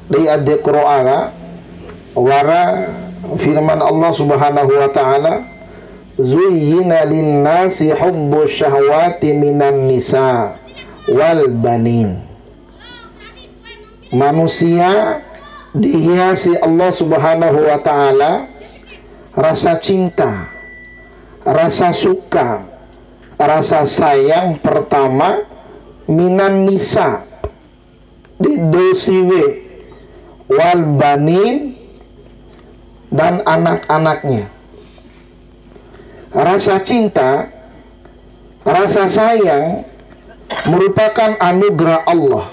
di ade Qur'an wara firman Allah Subhanahu wa taala, zuyyina lin-nasi hubbu syahwati minan nisa wal banin. Manusia dihiasi Allah Subhanahu wa taala rasa cinta, rasa suka, rasa sayang pertama minan nisa di dosiwe wal banin dan anak-anaknya. Rasa cinta, rasa sayang merupakan anugerah Allah.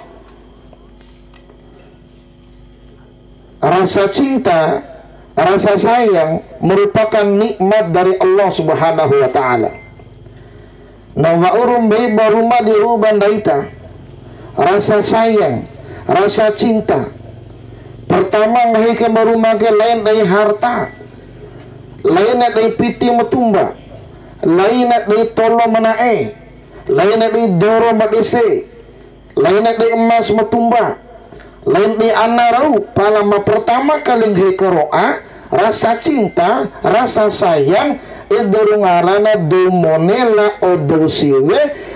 Rasa cinta, rasa sayang merupakan nikmat dari Allah Subhanahu wa taala. Nawaurum bai baruma diruban daita. Rasa sayang, rasa cinta pertama ngahi ke baruma ke lain dari harta, lain dari piti metumba, lain dari tolo menae, lain dari doro madese, lain dari emas metumba, lain dari anarau. Palama pertama kali ngahi ke roa rasa cinta, rasa sayang idurungarana domone la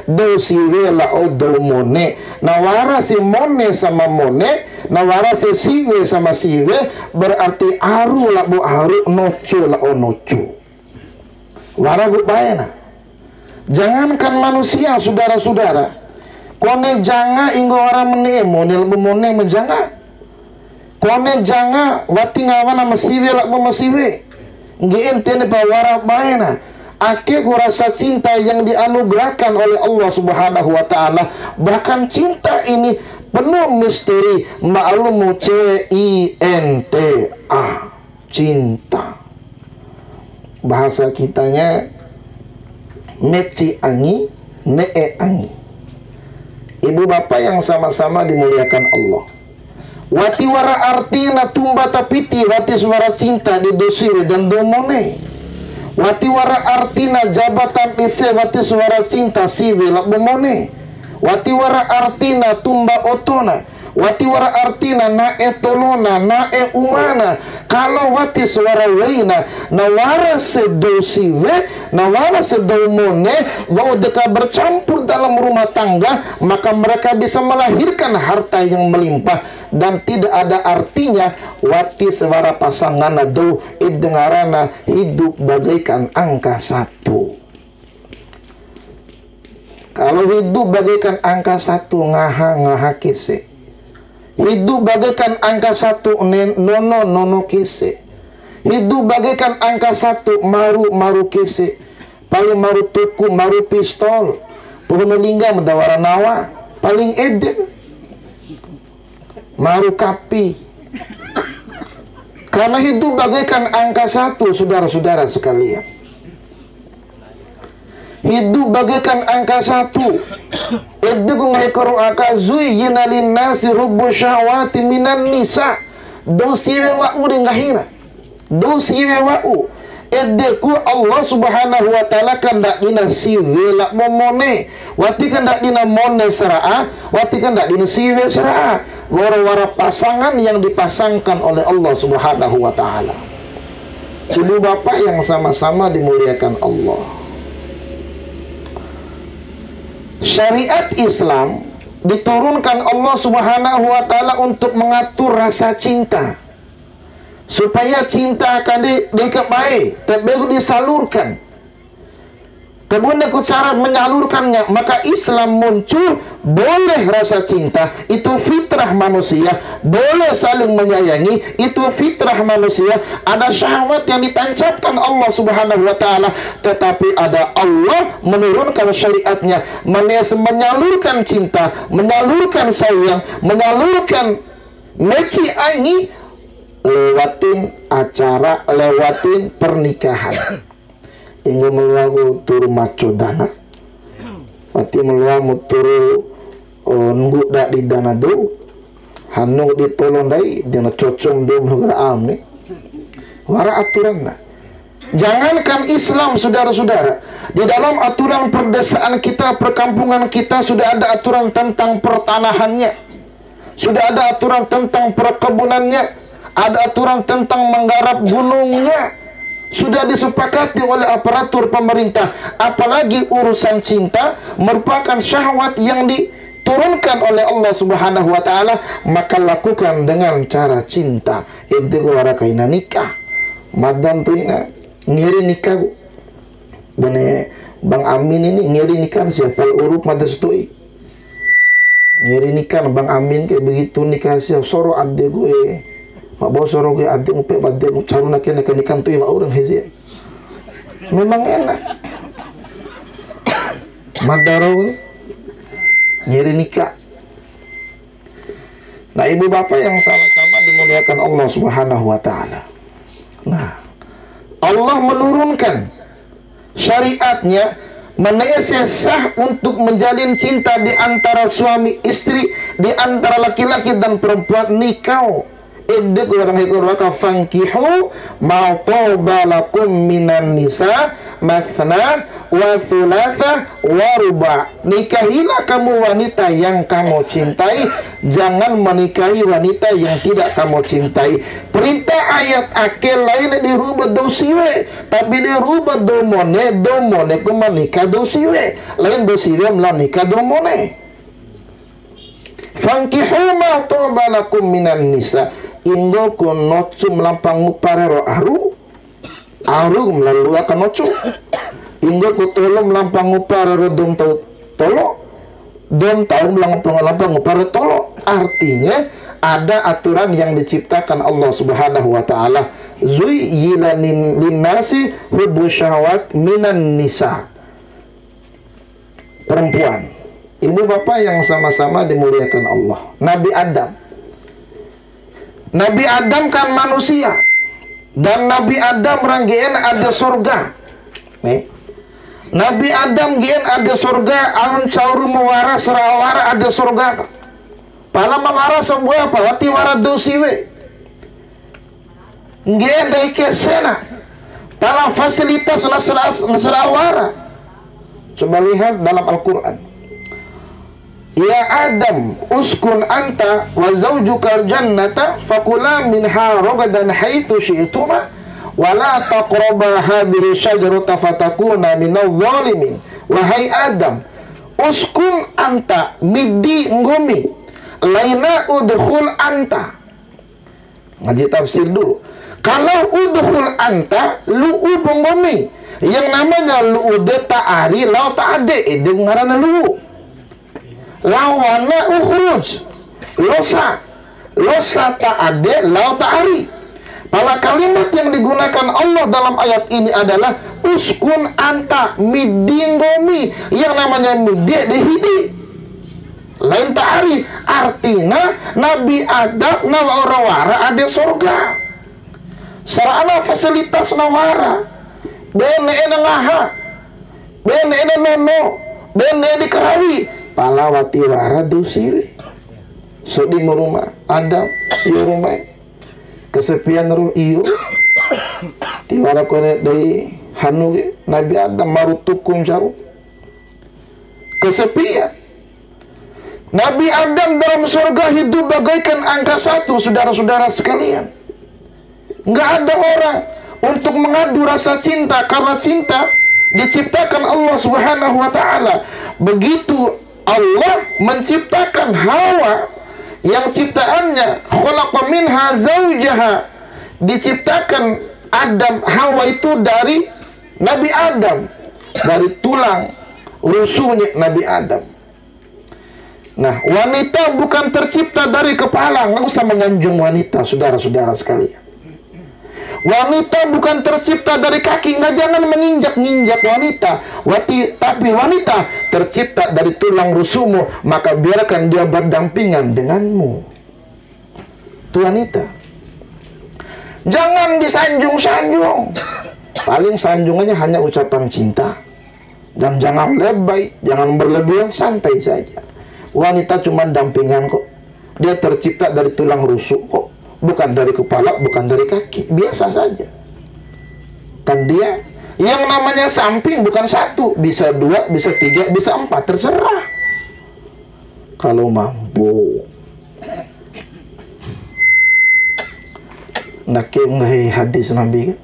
dosiwe la domone. Nawara si mone sama mone, nawara si siwe sama siwe, berarti aru la bu aru, nocu la nocu. Wara gubayana. Jangankan manusia, saudara-saudara, kone janga inggo wara mene mone la bu mone menjanga. Kone janga wati ngawana masiwe la bu masiwe. Nggih ente bawara bayana. Ake rasa cinta yang dianugerahkan oleh Allah Subhanahu wa taala. Bahkan cinta ini penuh misteri. Ma'lumu cinta. Cinta. Bahasa kitanya meci angi, nee angi. Ibu bapak yang sama-sama dimuliakan Allah. Wati wara artina tumba tapiti, wati suara cinta di dosiri dan domone. Wati wara artina jabatan ise, wati suara cinta sive la bomone. Wati wara artina tumba otona, wati wara artina na etolona, na umana. Kalau wati suara waina, na wara sedosive, na wara sedomone, wau deka bercampur dalam rumah tangga, maka mereka bisa melahirkan harta yang melimpah. Dan tidak ada artinya wati suara pasangan adu idengarana hidup bagaikan angka 1. Kalau hidup bagaikan angka 1 ngaha kese. Hidup bagaikan angka 1 nono kese. Hidup bagaikan angka 1 maru kese. Paling maru tuku, maru pistol. Puhun lingga mendawara nawa. Paling edep. Maru kapi. Karena hidup bagaikan angka 1, saudara-saudara sekalian. Hidup bagaikan angka 1. Iddu ngahikaru aka zuyyina linnasi hubbu syahwati minan nisa. Dosiwe wa'u ngahina. Dosiwe wa'u. Eddeku Allah Subhanahu wa taala kandak dina siwe la momone. Wati kandak dina mone sera'a, wati kandak dina siwe sera'a. Wara-wara pasangan yang dipasangkan oleh Allah Subhanahu wa taala. Ibu bapak yang sama-sama dimuliakan Allah. Syariat Islam diturunkan Allah Subhanahu wa taala untuk mengatur rasa cinta. Supaya cinta akan dikepai, tapi disalurkan. Kemudian cara menyalurkannya, maka Islam muncul. Boleh rasa cinta, itu fitrah manusia. Boleh saling menyayangi, itu fitrah manusia. Ada syahwat yang ditancapkan Allah Subhanahu wa taala, tetapi ada Allah menurunkan syariatnya, menyalurkan cinta, menyalurkan sayang, menyalurkan meci angi, lewatin acara, lewatin pernikahan. Ingin melaku turu macodana, wati melaku turu nunggu dak di dana do, hanu ditolong dai, dina cocong do menugara ami. Wara aturan na. Jangankan Islam, saudara-saudara, di dalam aturan perdesaan kita, perkampungan kita sudah ada aturan tentang pertanahannya. Sudah ada aturan tentang perkebunannya, ada aturan tentang menggarap gunungnya. Sudah disepakati oleh aparatur pemerintah. Apalagi urusan cinta merupakan syahwat yang diturunkan oleh Allah Subhanahu wa taala, maka lakukan dengan cara cinta. Itu warakaina nikah. Madam tu ina ngiri nikah. Bane Bang Amin ini ngiri nikah siapa urup madas tu. Ngiri nikah Bang Amin kayak begitu nikah siapa soro ade gue. Mak bawa sorong ke adik ngupek badai caru nak nikah tu iwa orang hezi. Memang enak. Madarau ni nyeri nikah. Nah, ibu bapak yang sama-sama dimuliakan Allah Subhanahu wa taala. Nah, Allah menurunkan syariatnya sah untuk menjalin cinta di antara suami istri, di antara laki-laki dan perempuan. Nikah iduk orang hikurwaka fankihu ma taba lakum minan nisa mathna wa thulatha wa ruba. Nikahilah kamu wanita yang kamu cintai, jangan menikahi wanita yang tidak kamu cintai. Perintah ayat akil lain dirubah dosiwe, tapi dirubah domone kuma nikah dosiwe, lain dosiwe melanikah domone. Fankihu ma taba lakum minan nisa, Indo ko nocu melampang parero aru melalui akan nocu. Indo ko tolo melampang parero dom tau tolo, dom tau melampang parero tolo. Artinya ada aturan yang diciptakan Allah Subhanahu wa taala. Zuyyina linnasi hubbu syahwat minan nisa. Perempuan. Ibu bapak yang sama-sama dimuliakan Allah. Nabi Adam kan manusia, dan Nabi Adam ranggian ada surga. Nabi Adam gian ada surga, alun cauru mewara serawara ada surga. Pala mewara sebuah apa? Wati wara dosiwe. Gian dari kesena. Pala fasilitas naserawara. Coba lihat dalam Al-Quran. Ya Adam, uskun anta wa zawjuka jannata fakula minha ragadan haitsu syi'tuma wa la taqraba hadhihi syajarata fatakuna minadh dhalimin. Wahai Adam, uskun anta midi ngumi laina udkhul anta. Ngaji tafsir dulu. Kalau udkhul anta lu ngumi, yang namanya lu ude ta'ari lau ta'ade dengaran lu. Lawana ukhruj losa ta'ade lau ta'ari. Pada kalimat yang digunakan Allah dalam ayat ini adalah uskun anta midinggomi, yang namanya midi dihidi lain ta'ari. Artinya Nabi Adam nawara ada surga sarana fasilitas nawara bene ena ngaha bene ena nono bene dikerawi palawati wara dosiwe. So di rumah Adam iyo rumah kesepian roh iyo tiwara kone dari hanu Nabi Adam marutukun jauh kesepian. Nabi Adam dalam surga hidup bagaikan angka 1, saudara-saudara sekalian. Nggak ada orang untuk mengadu rasa cinta, karena cinta diciptakan Allah Subhanahu wa taala. Begitu Allah menciptakan Hawa, yang ciptaannya khalaqa minha zawjaha, diciptakan Adam Hawa itu dari Nabi Adam, dari tulang rusuknya Nabi Adam. Nah, wanita bukan tercipta dari kepala, nggak usah menganjung wanita, saudara-saudara sekalian. Wanita bukan tercipta dari kaki, nggak, jangan menginjak-injak wanita. Tapi wanita tercipta dari tulang rusukmu, maka biarkan dia berdampingan denganmu. Itu wanita. Jangan disanjung-sanjung. Paling sanjungannya hanya ucapan cinta. Dan jangan lebay, jangan berlebihan, santai saja. Wanita cuma dampingan kok. Dia tercipta dari tulang rusuk kok. Bukan dari kepala, bukan dari kaki. Biasa saja. Kan dia yang namanya samping bukan 1, bisa 2, bisa 3, bisa 4, terserah. Kalau mampu. nakim ngai hadis Nabi kan.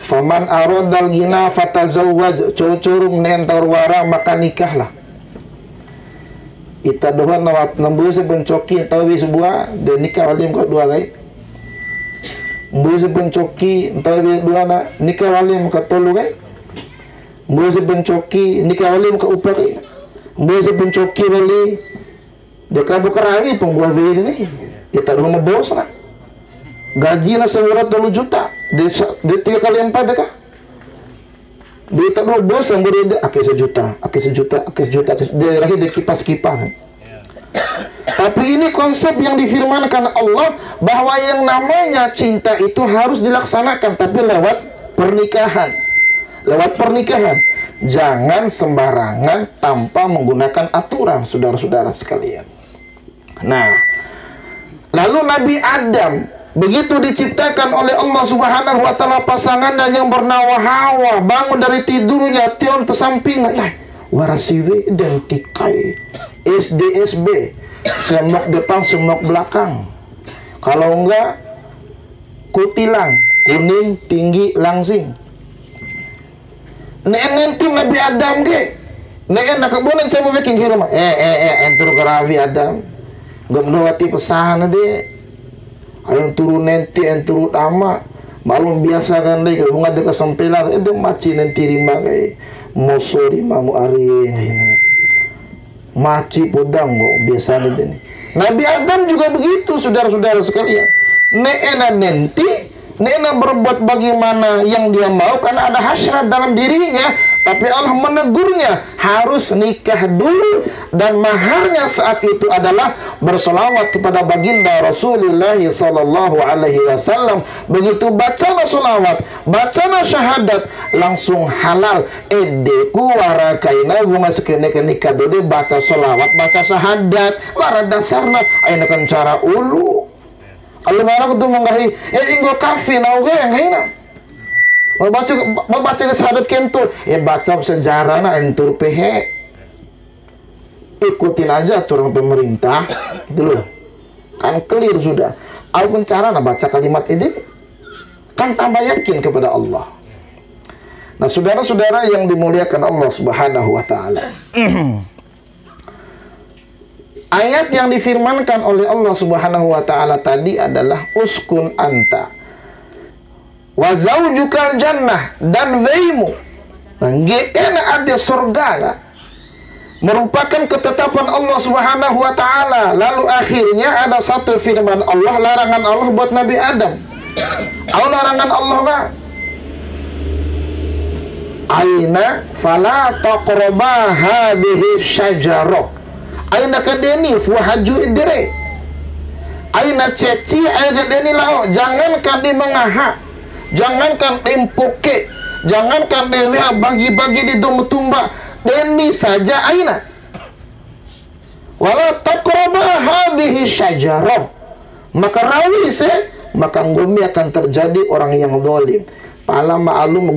Faman aradal gina fatazawwaj, cucurum nentar wara maka nikahlah. Ita dohan nawat lembu sebencoki tahu sebuah dan nikah walim kedua kai. Mbu sebencoki tahu dua na nikah walim ke tolu kai. Mbu sebencoki nikah walim ke upah kai. Mbu sebencoki wali dekat bukarawi pembuat video ini. Ita dohan bos lah. Gaji na sebulan 3 juta. Di 3 kali 4 dekah. Di tak dua bos yang beri akhir sejuta. Dia lahir dari kipas-kipas. Tapi ini konsep yang difirmankan Allah bahwa yang namanya cinta itu harus dilaksanakan, tapi lewat pernikahan. Lewat pernikahan. Jangan sembarangan tanpa menggunakan aturan, saudara-saudara sekalian. Nah, lalu Nabi Adam begitu diciptakan oleh Allah Subhanahu wa taala pasangannya yang bernama Hawa, bangun dari tidurnya tion pesampingan. Nah, warasiwe identikai SDSB, semok depan semok belakang. Kalau enggak kutilang, kuning tinggi langsing. Nanti Nabi Adam ke. Nak kebunan saya mau bikin rumah. Entur karawi Adam. Gomdowati pesan de. Ayam turun nanti, ayam turun ama, malum biasa kan deh. Kalau nggak ada kesempelan, itu maci nanti rima kayak mosori mamu ari ini. Maci podang kok biasa ini. Nabi Adam juga begitu, saudara-saudara sekalian. Neena nanti, neena berbuat bagaimana yang dia mau karena ada hasrat dalam dirinya. Tapi Allah menegurnya harus nikah dulu dan maharnya saat itu adalah berselawat kepada baginda Rasulullah sallallahu alaihi wasallam. Begitu bacana selawat, bacana syahadat langsung halal. Edeku warakaina bunga sekene nikah dulu baca selawat, baca syahadat. Warad dasarna aina kan cara ulu. Kalau marah tu menggahi, inggo kafe nauge yang hina. Mau baca syahadat kentul, baca sejarah na entur pehe. Ikutin aja aturan pemerintah, gitu loh. Kan clear sudah. Apapun cara na baca kalimat ini, kan tambah yakin kepada Allah. Nah, saudara-saudara yang dimuliakan Allah Subhanahu wa taala. Ayat yang difirmankan oleh Allah Subhanahu wa taala tadi adalah uskun anta wa zaujukal jannah, dan veimu geena ada surga merupakan ketetapan Allah Subhanahu wa taala. Lalu akhirnya ada satu firman Allah, larangan Allah buat Nabi Adam. Larangan Allah kan? Aina fala taqraba hadhihi syajarah. Aina kadeni fuhaju idre. Aina ceci aina kadeni lao, jangankan di mengaha. Jangankan tempoke, jangankan dia bagi-bagi di tumba, deni saja aina. Wala taqraba hadhihi syajarah. Maka rawi se, maka ngumi akan terjadi orang yang zalim. Pala ma'alum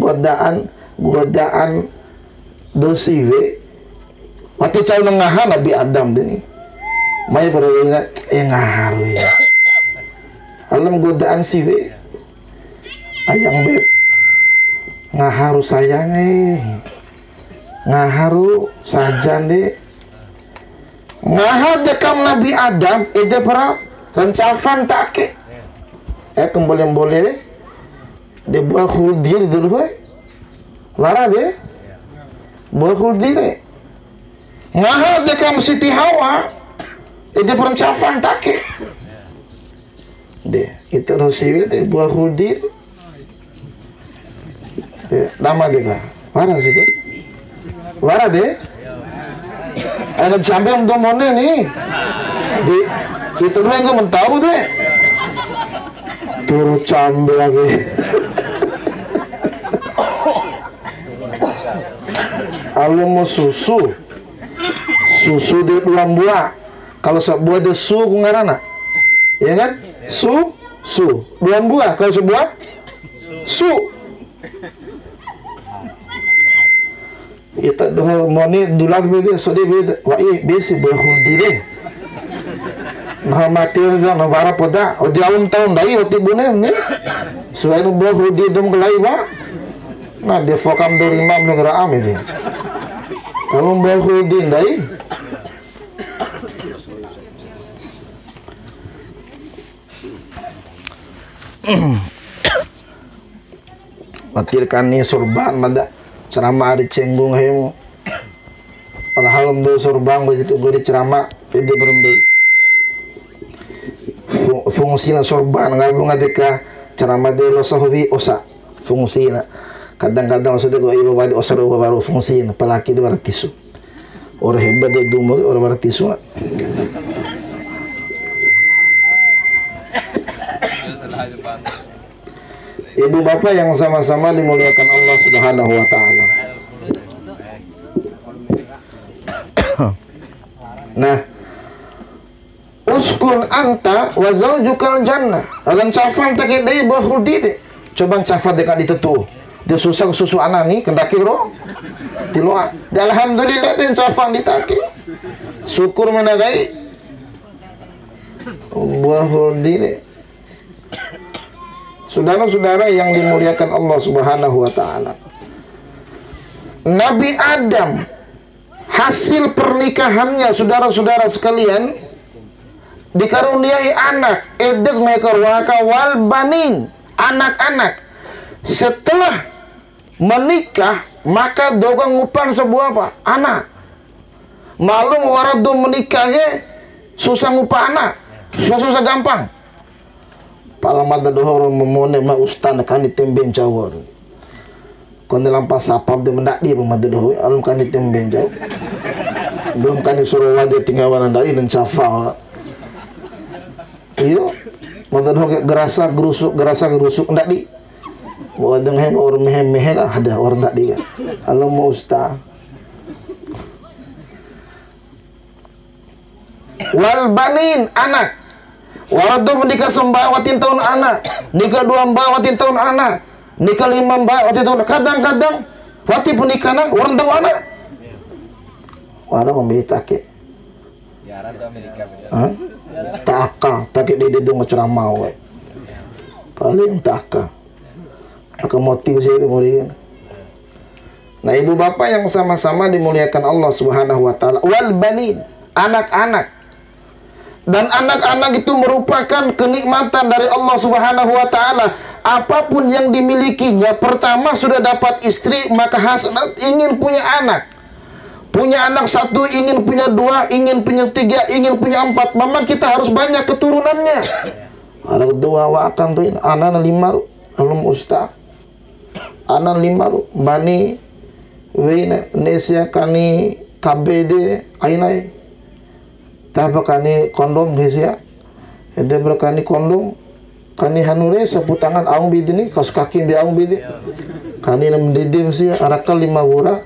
godaan dosive. Mati cau nengaha Nabi Adam ini. Maya berwingat ngaharu ya. Alam godaan siwe. Ayang beb ngaharu sayang ngaharu sajan deh ngahar dekam Nabi Adam ide para rencafan take kembali de buah khuldir dulu lara de buah khuldir ngahar dekam Siti Hawa ide perencafan take de itu nasiwi de buah khuldir. Nama dia kan, mana sih? Mana deh? Ada cambe yang domone nih. Di itu dulu yang gue mentau deh. Turu cambe lagi. Kalau mau susu di dalam buah. Kalau sebuah dia su kungarana, ya kan? Su dalam buah. Kalau sebuah su. Kita doa moni dulang bede so de bede wa besi buah khuldi deh. Nah mati juga na bara poda. O di awam tahun dai o tibunen ni. Suai no bahu di dom kelai ba. Nah de fokam do imam negara am ini. Kalau bahu di dai. Matirkan ni sorban mada ceramah di cenggung hemu. Padahal do sorban begitu gue ceramah itu berembe. Fungsinya sorban ngabung adika ceramah de lo sahwi osa fungsinya. Kadang-kadang sudah gue ibu wadi osa ro baru fungsinya pelaki de baratisu. Orang hebat do dumo orang baratisu. Ibu bapak yang sama-sama dimuliakan Allah Subhanahu wa taala. Nah, uskun anta wa zaujukal jannah. Alang cafan tak dai bahul dite. Coba cafan dekat itu tuh. Dia susah susu anak ni kendaki ro. Tiloa. Alhamdulillah den cafan ditaki. Syukur menagai. Bahul dite. Saudara-saudara yang dimuliakan Allah Subhanahu wa taala. Nabi Adam hasil pernikahannya saudara-saudara sekalian dikaruniai anak edek mekor waka wal banin, anak-anak. Setelah menikah maka dogang ngupan sebuah apa? Anak. Malum waradu menikahnya susah ngupah anak. Susah gampang. Palamada dohoro memone ma ustan kan ditembeng cawon. Kon lampas sapam de mendak dia pemada dohoro alum kan ditembeng jaw. Belum kan disuruh wadi tinggawan dari dan cafa. Iyo, mada dohoro gerasa gerusuk ndak di. Bawa dengan orang mehe lah ada orang ndak dia. Alum ma usta. Wal banin anak. Waradu menikah sembah watin tahun anak, nikah dua mbak watin tahun anak, nikah lima mbak watin tahun. Kadang-kadang wati pernikahan orang tahu anak. Ada membeli take. Taka, take di dong ceramah we. Paling taka. Akan motif saya kemudian. Nah ibu bapak yang sama-sama dimuliakan Allah Subhanahu wa taala. Wal banin, anak-anak. Dan anak-anak itu merupakan kenikmatan dari Allah Subhanahu wa taala. Apapun yang dimilikinya, pertama sudah dapat istri, maka hasrat ingin punya anak. Punya anak satu, ingin punya dua, ingin punya tiga, ingin punya empat. Memang kita harus banyak keturunannya. Ada dua wakan tuh, anak lima, alum ustaz. Anak lima, bani, wena, nesia kani, KBD, ainai. Tapi kani kondom gesia, ente berkani kondom, kani hanure sapu tangan aung bidi ni, kaus kaki bi aung bidi, kani nam didim sia arakal 5 wura,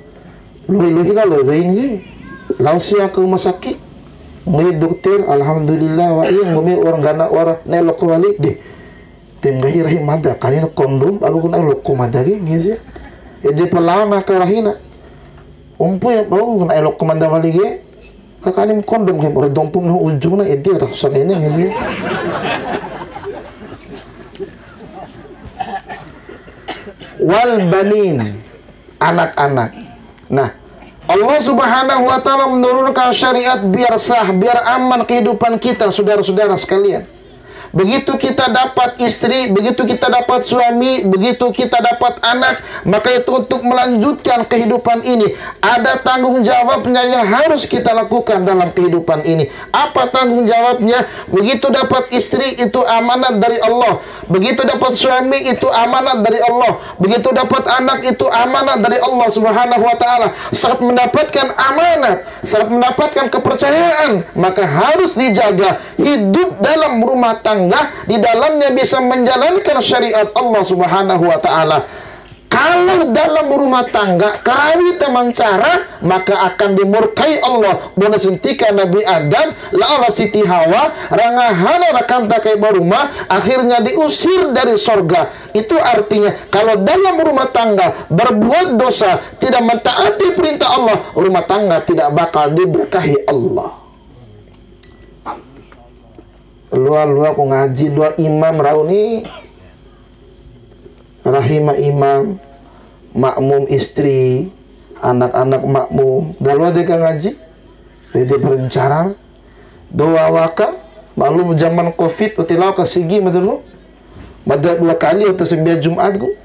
luhi lah luhi ini, langsung ke rumah sakit, ngelihat dokter, alhamdulillah wa iya ngomel orang gana orang nelok balik deh, tim rahim mada, kani kondom, aku kena loko mada gesia, ede pelana kerahina, umpu ya bau kena loko mada balik ge. Kakanim kondom hem orang dompung no ujungna edi raksa ini ngi. Wal banin, anak-anak. Nah, Allah Subhanahu wa taala menurunkan syariat biar sah, biar aman kehidupan kita saudara-saudara sekalian. Begitu kita dapat istri, begitu kita dapat suami, begitu kita dapat anak, maka itu untuk melanjutkan kehidupan ini. Ada tanggung jawabnya yang harus kita lakukan dalam kehidupan ini. Apa tanggung jawabnya? Begitu dapat istri, itu amanat dari Allah. Begitu dapat suami, itu amanat dari Allah. Begitu dapat anak, itu amanat dari Allah Subhanahu wa taala. Saat mendapatkan amanat, saat mendapatkan kepercayaan, maka harus dijaga. Hidup dalam rumah tangga, di dalamnya bisa menjalankan syariat Allah Subhanahu wa taala. Kalau dalam rumah tangga karawi teman cara, maka akan dimurkai Allah. Bona sentika Nabi Adam la Allah Siti Hawa rangahana rakanta kai baruma, akhirnya diusir dari sorga. Itu artinya kalau dalam rumah tangga berbuat dosa, tidak mentaati perintah Allah, rumah tangga tidak bakal diberkahi Allah. doa ku ngaji doa imam rauni rahimah imam makmum istri anak-anak makmum dalwa deka ngaji jadi perencaran doa waka maklum zaman covid utilaw kasigi madulu madad 2 kali atau 9 Jumat ku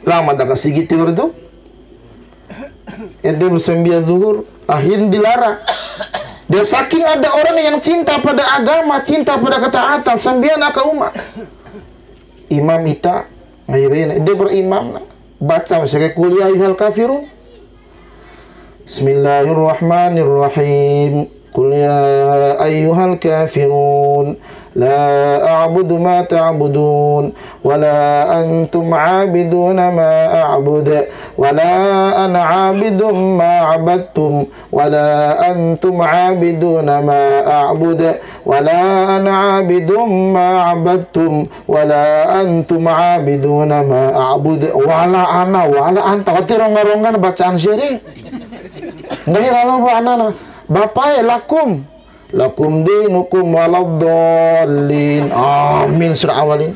lama dah kasigi tiur tu ente bersembilan zuhur akhirnya dilarang. Dia saking ada orang yang cinta pada agama, cinta pada ketaatan, sembilan ke umat. Imam ita, akhirnya dia berimam, baca misalnya kuliah ayyuhal kafirun. Bismillahirrahmanirrahim. Qul ya ayyuhal kafirun la a'budu ma ta'budun wa la antum 'abiduna ma a'budu wa la ana 'abidum ma 'abadtum wa la antum 'abiduna ma a'budu wa la ana 'abidum ma 'abadtum wa la antum 'abiduna ma a'budu wa la ana wa la anta rongan bacaan syari nggak lalu anana bapak lakum dinukum waladdallin amin surah awalin.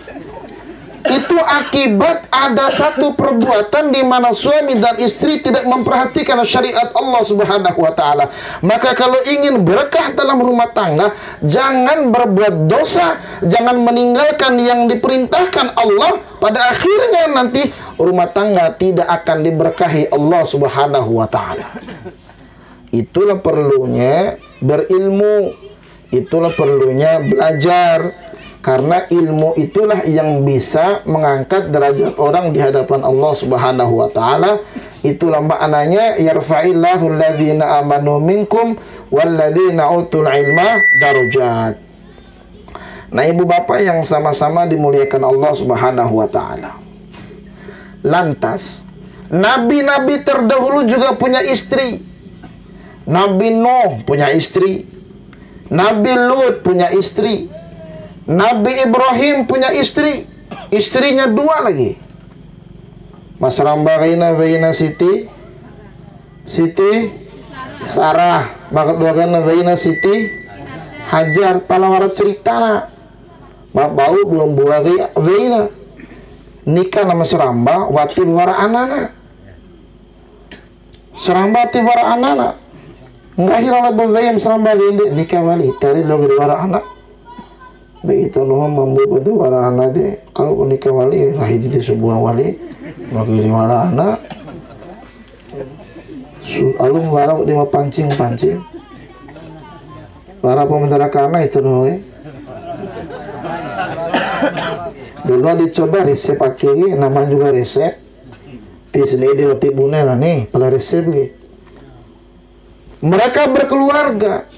Itu akibat ada satu perbuatan di mana suami dan istri tidak memperhatikan syariat Allah Subhanahu wa taala. Maka kalau ingin berkah dalam rumah tangga, jangan berbuat dosa, jangan meninggalkan yang diperintahkan Allah. Pada akhirnya nanti rumah tangga tidak akan diberkahi Allah Subhanahu wa taala. Itulah perlunya berilmu, itulah perlunya belajar, karena ilmu itulah yang bisa mengangkat derajat orang di hadapan Allah Subhanahu wa taala. Itulah maknanya yarfa'illahu alladhina amanu minkum walladzina utul ilma darajat. Nah, ibu bapak yang sama-sama dimuliakan Allah Subhanahu wa taala. Lantas, nabi-nabi terdahulu juga punya istri. Nabi Nuh punya istri, Nabi Lut punya istri, Nabi Ibrahim punya istri, istrinya 2 lagi. Mas Rambagina Vaina Siti Sarah, maka 2 kan Vaina Siti Hajar, palawarat ceritana. Mak bau belum buari Vaina nikah nama Seramba wati wara anana. Seramba ti wara anana. Nggak hilang bavayam Seramba linde nikah wali tari logi wara anak. Begitu loh membuat itu wara anak deh. Kau nikah wali rahid itu sebuah wali logi wara anak. Alum wara di pancing. Para pementara kana itu loh. Dulu dicoba resep pakai nama juga resep. Di sini di waktu bunera nih pada resep gitu. Mereka berkeluarga.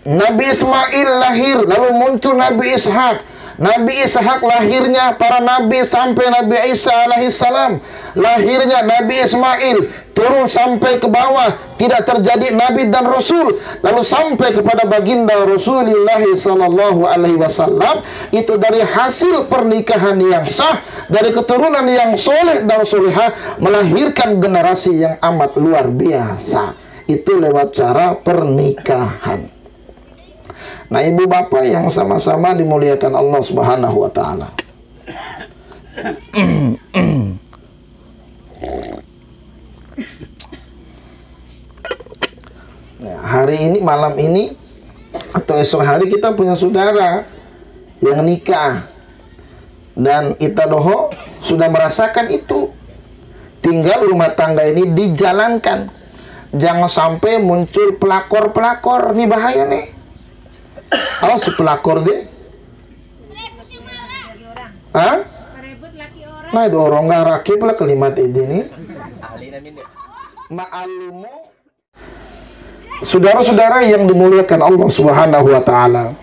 Nabi Ismail lahir, lalu muncul Nabi Ishak. Nabi Ishak lahirnya para nabi sampai Nabi Isa alaihissalam. Lahirnya Nabi Ismail turun sampai ke bawah, tidak terjadi nabi dan rasul. Lalu sampai kepada baginda Rasulullah sallallahu alaihi wasallam, itu dari hasil pernikahan yang sah, dari keturunan yang soleh dan solehah, melahirkan generasi yang amat luar biasa. Itu lewat cara pernikahan. Nah, ibu bapak yang sama-sama dimuliakan Allah Subhanahu wa taala. Nah, hari ini, malam ini atau esok hari kita punya saudara yang nikah, dan kita doho sudah merasakan itu. Tinggal rumah tangga ini dijalankan. Jangan sampai muncul pelakor-pelakor, nih bahaya nih. Oh, si pelakor deh. Hah? Nah, itu orang nggak rakib lah kalimat ini nih. Ma'alumu. Saudara-saudara yang dimuliakan Allah Subhanahu wa taala.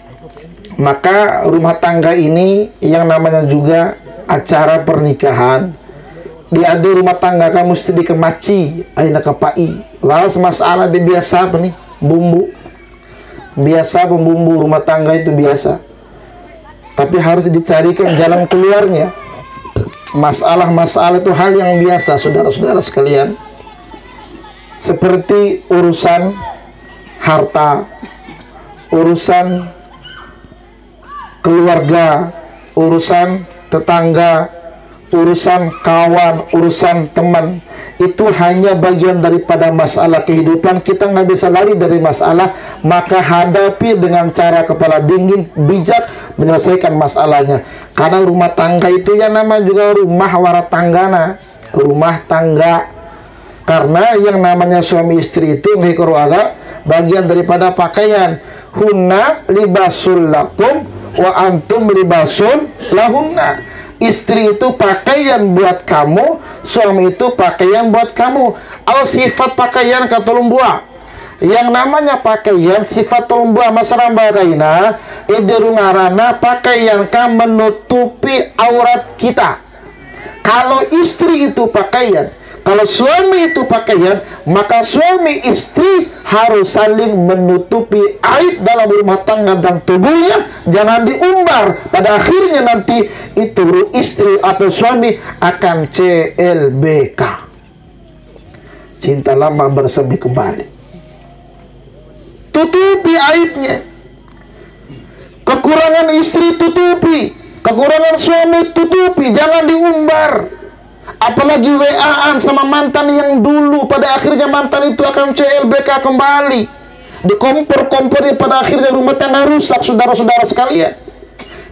Maka rumah tangga ini yang namanya juga acara pernikahan. Di ada rumah tangga kamu mesti dikemaci, aina kepai. Lalu masalah di biasa apa nih? Bumbu. Biasa pembumbu rumah tangga itu biasa. Tapi harus dicarikan jalan keluarnya. Masalah-masalah itu hal yang biasa, saudara-saudara sekalian. Seperti urusan harta, urusan keluarga, urusan tetangga, urusan kawan, urusan teman, itu hanya bagian daripada masalah kehidupan. Kita nggak bisa lari dari masalah, maka hadapi dengan cara kepala dingin, bijak menyelesaikan masalahnya. Karena rumah tangga itu ya nama juga rumah waratanggana, rumah tangga. Karena yang namanya suami istri itu ngikroaga bagian daripada pakaian. Hunna libasul lakum wa antum libasul lahunna. Istri itu pakaian buat kamu, suami itu pakaian buat kamu. Al sifat pakaian katulung buah. Yang namanya pakaian sifat tulung buah masalah bagaina idirungarana pakaian kan menutupi aurat kita. Kalau istri itu pakaian, kalau suami itu pakaian, maka suami istri harus saling menutupi aib dalam rumah tangga dan tubuhnya. Jangan diumbar. Pada akhirnya nanti itu istri atau suami akan CLBK. Cinta lama bersemi kembali. Tutupi aibnya. Kekurangan istri tutupi. Kekurangan suami tutupi. Jangan diumbar. Apalagi WA-an sama mantan yang dulu, pada akhirnya mantan itu akan CLBK kembali. Dikompor-komporin, pada akhirnya rumah tangga rusak, saudara-saudara sekalian.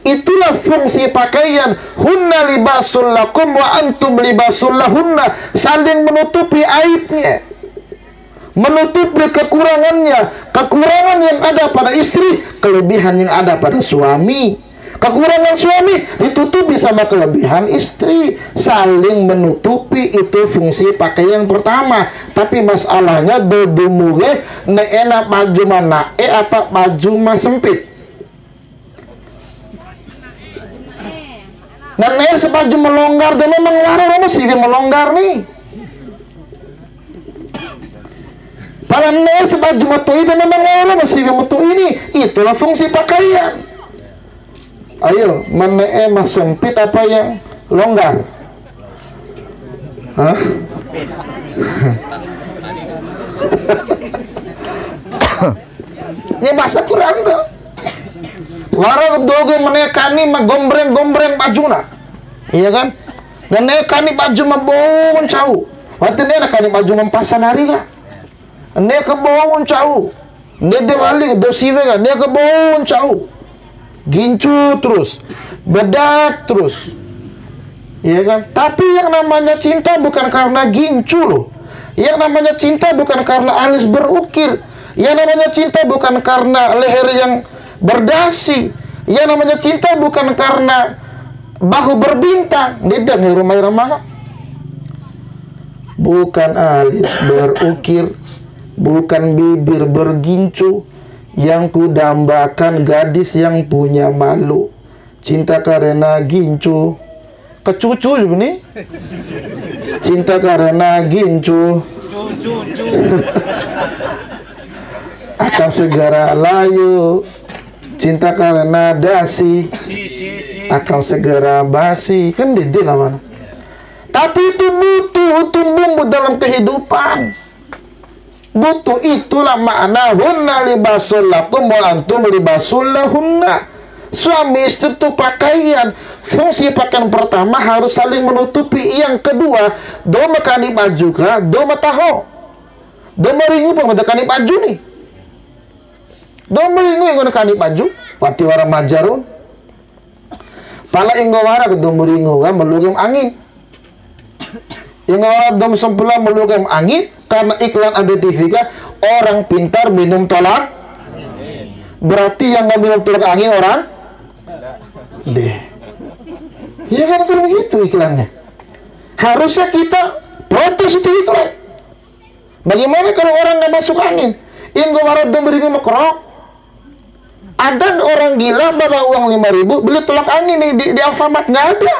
Itulah fungsi pakaian. Hunna libasul lakum wa antum libasul lahunna. Saling menutupi aibnya, menutupi kekurangannya. Kekurangan yang ada pada istri, kelebihan yang ada pada suami. Kekurangan suami ditutupi sama kelebihan istri. Saling menutupi, itu fungsi pakaian pertama. Tapi masalahnya dodumuge ne enak baju mana apa baju mah sempit. Nah, sebaju melonggar dan memang warna sih melonggar nih. Paling sebaju metu ini memang warna sih metu ini. Itulah fungsi pakaian. Ayo, mana mas sempit apa yang longgar? Hah? Ini bahasa Quran tuh. Warang doge menekani gombreng bajuna. Iya kan? Dan nekani baju mabon cau. Waktu ini nekani baju mempasan hari kan? Nek kebon cau. Nek dewali dosive kan? Nek kebon cau. Gincu terus, bedak terus, ya kan? Tapi yang namanya cinta bukan karena gincu loh. Yang namanya cinta bukan karena alis berukir. Yang namanya cinta bukan karena leher yang berdasi. Yang namanya cinta bukan karena bahu berbintang. Tidak nih rumah-rumah. Bukan alis berukir, bukan bibir bergincu. Yang kudambakan gadis yang punya malu. Cinta karena gincu. Kecucu juga nih. Cinta karena gincu akan segera layu. Cinta karena dasi akan segera basi. Kan dede lah mana. Tapi itu butuh tumbuh dalam kehidupan. Butuh, itulah makna hunna libasul lakum wa antum libasul lahunna. Suami istri itu pakaian. Fungsi pakaian pertama harus saling menutupi. Yang kedua, doma kani baju ka, doma taho. Doma ringu pengadakani baju nih. Doma ringu yang kani baju, wati wara majarun. Pala inggo wara ke doma ringu kan melugam angin. Yang orang dom sempula melugam angin. Karena iklan ada TV kan, orang pintar minum tolak. Berarti yang nggak minum tolak angin orang deh. Ya kan kalau begitu iklannya. Harusnya kita protes itu iklan. Bagaimana kalau orang nggak masuk angin? Yang gue marah dong beri makrok. Ada orang gila bawa uang 5.000 beli tolak angin di Alfamart, nggak ada.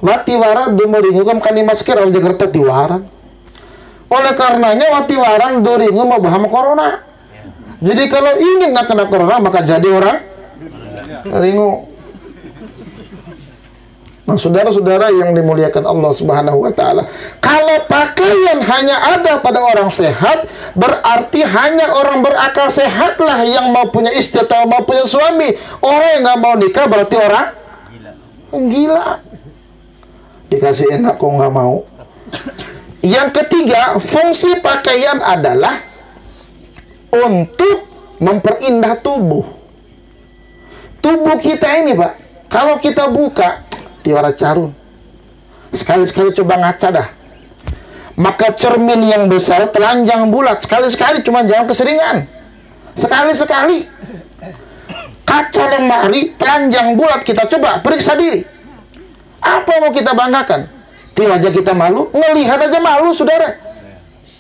Wati waran dumeringu kam kani masker orang Jakarta tiwaran. Oleh karenanya wati waran duringu mau baham corona. Jadi kalau ingin nggak kena corona maka jadi orang ringu. Nah, saudara-saudara yang dimuliakan Allah Subhanahu wa taala, kalau pakaian hanya ada pada orang sehat, berarti hanya orang berakal sehatlah yang mau punya istri atau mau punya suami. Orang yang nggak mau nikah berarti orang gila. Dikasih enak kok nggak mau. Yang ketiga, fungsi pakaian adalah untuk memperindah tubuh. Tubuh kita ini, Pak, kalau kita buka tiara carun, sekali-sekali coba ngaca dah. Maka cermin yang besar, telanjang bulat, sekali-sekali, cuma jangan keseringan. Sekali-sekali. Kaca lemari, telanjang bulat, kita coba periksa diri. Apa mau kita banggakan? Di wajah kita malu, ngelihat aja malu, saudara.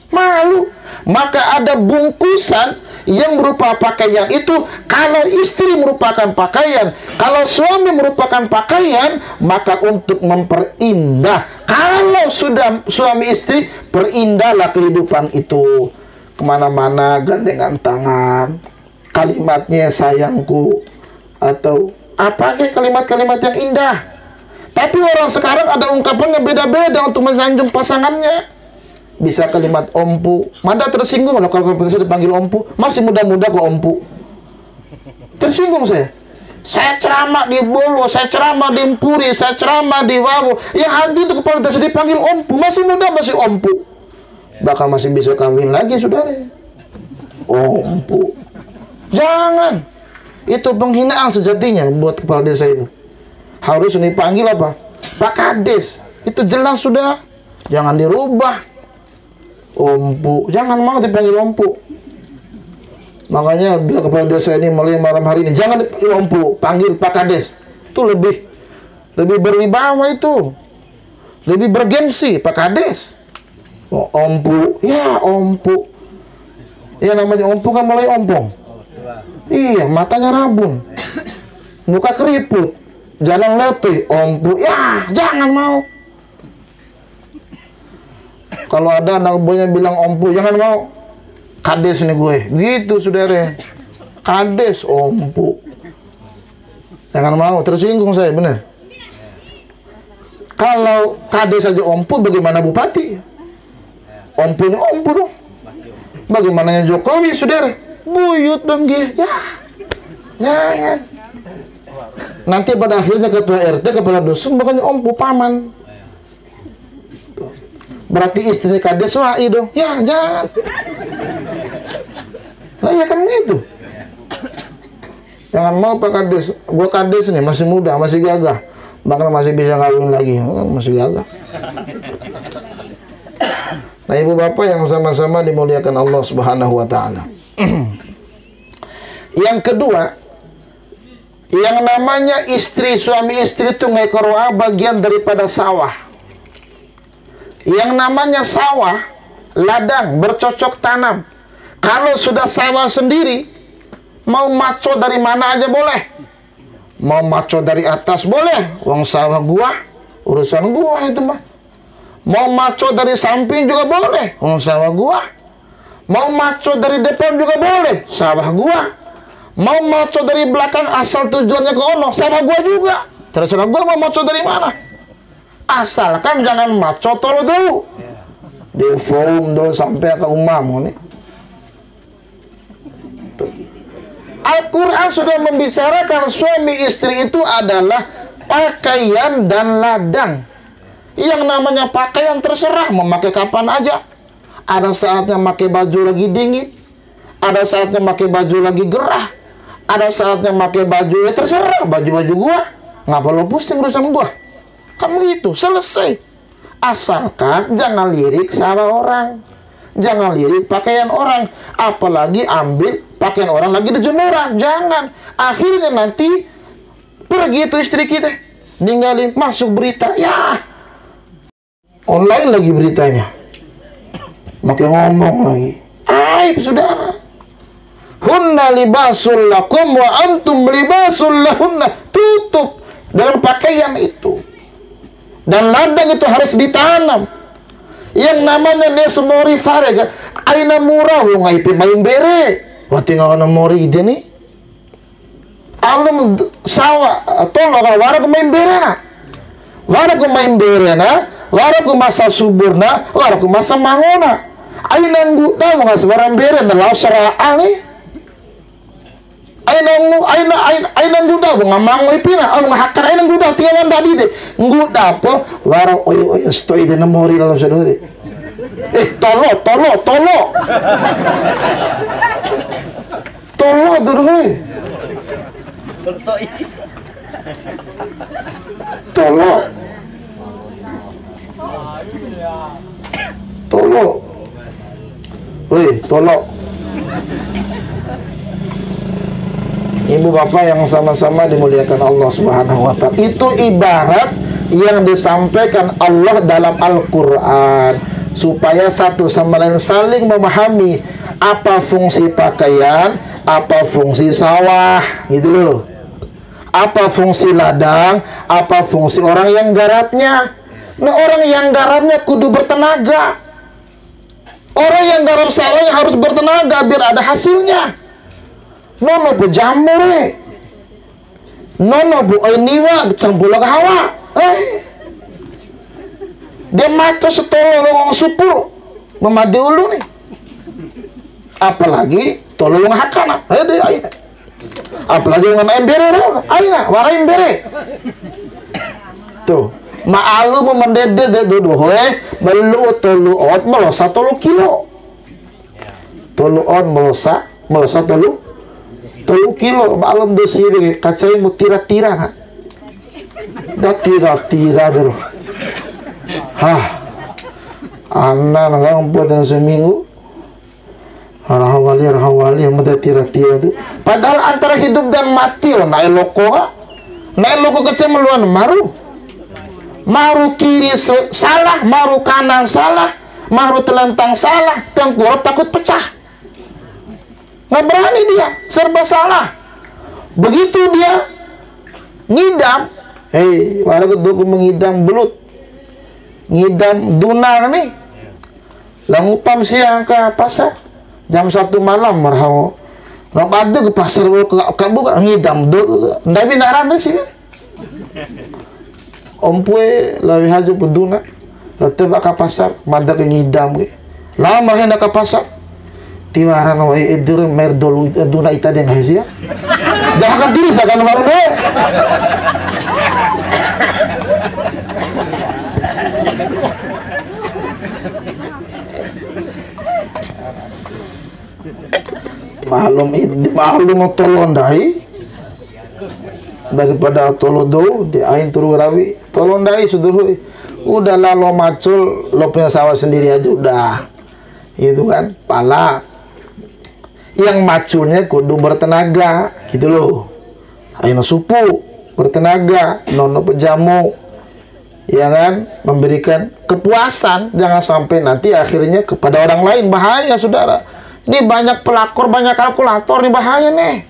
Malu. Maka ada bungkusan yang berupa pakaian itu. Kalau istri merupakan pakaian, kalau suami merupakan pakaian, maka untuk memperindah, kalau sudah suami istri, perindahlah kehidupan itu. Kemana-mana gandengan tangan, kalimatnya sayangku, atau apa kayak kalimat-kalimat yang indah. Tapi orang sekarang ada ungkapannya beda-beda untuk mensanjung pasangannya. Bisa kalimat ompu. Manda tersinggung kalau saya dipanggil ompu. Masih muda-muda kok ompu. Tersinggung saya. Saya ceramah di Bolo, saya ceramah di Empuri, saya ceramah di Wawo. Ya hati itu kepala desa dipanggil ompu. Masih muda, masih ompu. Bahkan masih bisa kawin lagi, saudara. Ompu. Jangan. Itu penghinaan sejatinya buat kepala desa itu. Harus dipanggil apa? Pak Kades. Itu jelas sudah. Jangan dirubah. Ompu, jangan mau dipanggil ompu. Makanya dia kepala desa ini mulai malam hari ini jangan dipanggil ompu, panggil Pak Kades. Itu lebih berwibawa, itu lebih bergengsi. Pak Kades. Oh, ompu, ya ompu. Ya namanya ompu kan mulai ompong. Iya, matanya rabun, muka keriput, jalan letih, ompu. Ya jangan mau. Kalau ada anak buahnya bilang ompu, jangan mau. Kades nih gue. Gitu, saudara. Kades, ompu. Jangan mau. Tersinggung saya, bener. Kalau kades aja ompu, bagaimana bupati? Ompu ini ompu dong. Bagaimana Jokowi, saudara? Buyut dong dia. Ya. Jangan. Nanti pada akhirnya ketua RT, kepala dusun, bukannya ompu, paman. Berarti istri kades wai dong. Ya, jangan. Lah ya kan gitu. Jangan mau Pak Kades. Gua kades nih, masih muda, masih gagah. Bahkan masih bisa kawin lagi. Masih gagah. Nah, ibu bapak yang sama-sama dimuliakan Allah Subhanahu wa taala. Yang kedua, yang namanya istri, suami istri itu ngekoroa bagian daripada sawah. Yang namanya sawah, ladang, bercocok tanam. Kalau sudah sawah sendiri, mau maco dari mana aja boleh. Mau maco dari atas boleh. Wong sawah gua, urusan gua itu mah. Mau maco dari samping juga boleh. Wong sawah gua. Mau maco dari depan juga boleh. Sawah gua. Mau maco dari belakang asal tujuannya ke ono, sawah gua juga. Terserah gua mau maco dari mana. Asalkan jangan maco tolo dulu. Di forum dulu sampai ke umam nih. Al-Quran sudah membicarakan suami istri itu adalah pakaian dan ladang. Yang namanya pakaian terserah mau pakai kapan aja. Ada saatnya pakai baju lagi dingin, ada saatnya pakai baju lagi gerah, ada saatnya pakai baju ya terserah. Baju-baju gua nggak perlu pusing urusan gua. Kan begitu, selesai. Asalkan jangan lirik sama orang, jangan lirik pakaian orang, apalagi ambil pakaian orang lagi di jemuran. Jangan. Akhirnya nanti pergi itu istri kita, ninggalin, masuk berita. Ya, online lagi beritanya, makin ngomong lagi. Aib, saudara. Hunna libasul lakum wa antum libasul lahunna. Tutup dengan pakaian itu. Dan ladang itu harus ditanam. Yang namanya nesmori farega aina murah wo ngaipi main bere. Wati ngana mori ide nih. Alum sawa tolo ka warag main bere na. lara ku main berena, lara ku masa suburna, lara ku masa mangona. Aina nguda mga sebarang berena law saraan eh. Aina nguda mga mangoy pina, ang hakar aina nguda tiyawan tadi de. Nguda po, lara oy stoy de namori law sa dode. Tolo. Tolo durhoy. Tolo. Woi, tolo. Ibu bapak yang sama-sama dimuliakan Allah Subhanahu wa ta'ala, itu ibarat yang disampaikan Allah dalam Al-Quran, supaya satu sama lain saling memahami apa fungsi pakaian, apa fungsi sawah, gitu loh. Apa fungsi ladang, apa fungsi orang yang garapnya. Nah, orang yang garapnya kudu bertenaga. Orang yang garap sawahnya harus bertenaga biar ada hasilnya. Nono bu jamure, nono bu niwa campur hawa. Dia maco setolo orang supur memadi ulu nih. Apalagi tolong hakana, aina. Apalagi dengan embere, aina, wara embere. Tuh, maalu memendede dulu, belu tolu ot melosa 3 kilo. Tolu ot melosa 3 kilo. Maalum dosiri kacai mu tira-tira na. Da tira-tira dulu. Hah. Anak nang buatan seminggu. Rahawali yang muda tira-tira itu. Padahal antara hidup dan mati loh. Naik loko kecil meluan maru kiri salah, maru kanan salah, maru telentang salah, tengkurap takut pecah. Nggak berani dia, serba salah. Begitu dia ngidam, walau aku mengidam belut, ngidam dunar nih, langupam siang ke pasar, jam 1 malam marhamu, ada ke pasar ke buka ngidam, tapi naran sih. Ompue lawi haju peduna, lalu tebak ke pasar, mada ke ngidam ke, lama hendak ke pasar. Tiwaran wa edur merdolu duna ita den hasia. Dah akan diri sakan maru ne. Malum tolong dai daripada tolodo di ain turu rawi tolong dai sudurui. Udah lah lo macul lo punya sawah sendiri aja udah. Itu kan pala yang maculnya kudu bertenaga gitu loh. Aina supu bertenaga, nono pejamu, ya kan, memberikan kepuasan. Jangan sampai nanti akhirnya kepada orang lain, bahaya saudara. Ini banyak pelakor, banyak kalkulator, ini bahaya nih.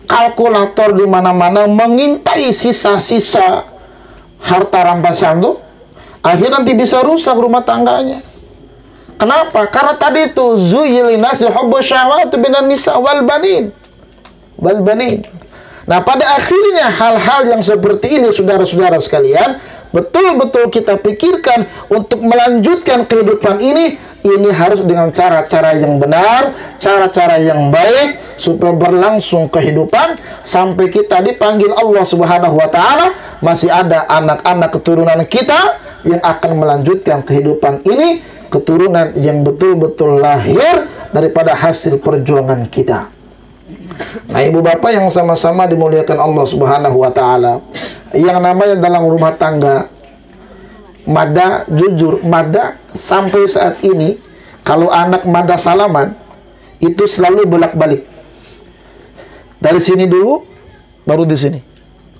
Kalkulator di mana-mana mengintai sisa-sisa harta rampasan tuh, akhirnya nanti bisa rusak rumah tangganya. Kenapa? Karena tadi itu zuyyilina hubbu syahwati minan nisa wal banin. Nah, pada akhirnya hal-hal yang seperti ini saudara-saudara sekalian, betul-betul kita pikirkan untuk melanjutkan kehidupan ini harus dengan cara-cara yang benar, cara-cara yang baik supaya berlangsung kehidupan sampai kita dipanggil Allah Subhanahu wa taala, masih ada anak-anak keturunan kita yang akan melanjutkan kehidupan ini, keturunan yang betul-betul lahir daripada hasil perjuangan kita. Nah, ibu bapak yang sama-sama dimuliakan Allah Subhanahu wa taala, yang namanya dalam rumah tangga, mada jujur, mada sampai saat ini kalau anak mada salaman itu selalu bolak-balik. Dari sini dulu baru di sini.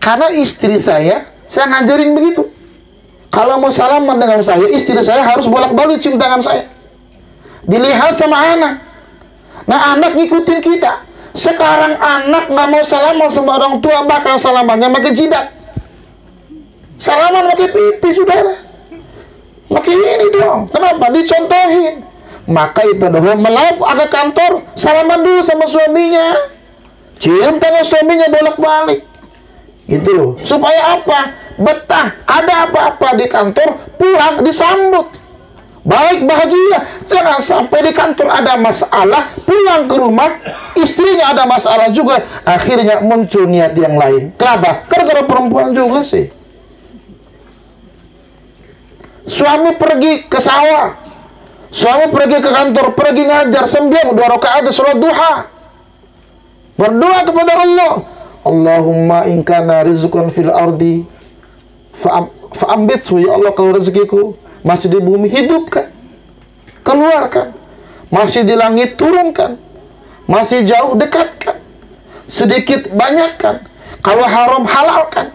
Karena istri saya ngajarin begitu. Kalau mau salaman dengan saya, istri saya harus bolak-balik cium tangan saya. Dilihat sama anak. Nah, anak ngikutin kita. Sekarang anak nggak mau salaman sama orang tua, bakal salamannya pakai jidat. Salaman pakai pipi, saudara. Pakai ini dong. Kenapa? Dicontohin. Maka itu dong, melap ke kantor, salaman dulu sama suaminya. Cium tangan suaminya bolak-balik. Gitu loh. Supaya apa? betah. Ada apa-apa di kantor, pulang disambut baik, bahagia. Jangan sampai di kantor ada masalah, pulang ke rumah istrinya ada masalah juga, akhirnya muncul niat yang lain. Kenapa? Karena perempuan juga sih. Suami pergi ke sawah, suami pergi ke kantor, pergi ngajar, sembiang 2 rakaat sholat duha, berdoa kepada Allah, Allahumma in kana rizqan fil ardi fa'ambithu, ya Allah, kalau rezekiku masih di bumi, hidupkan, keluarkan, masih di langit, turunkan, masih jauh, dekatkan, sedikit banyakkan, kalau haram halalkan.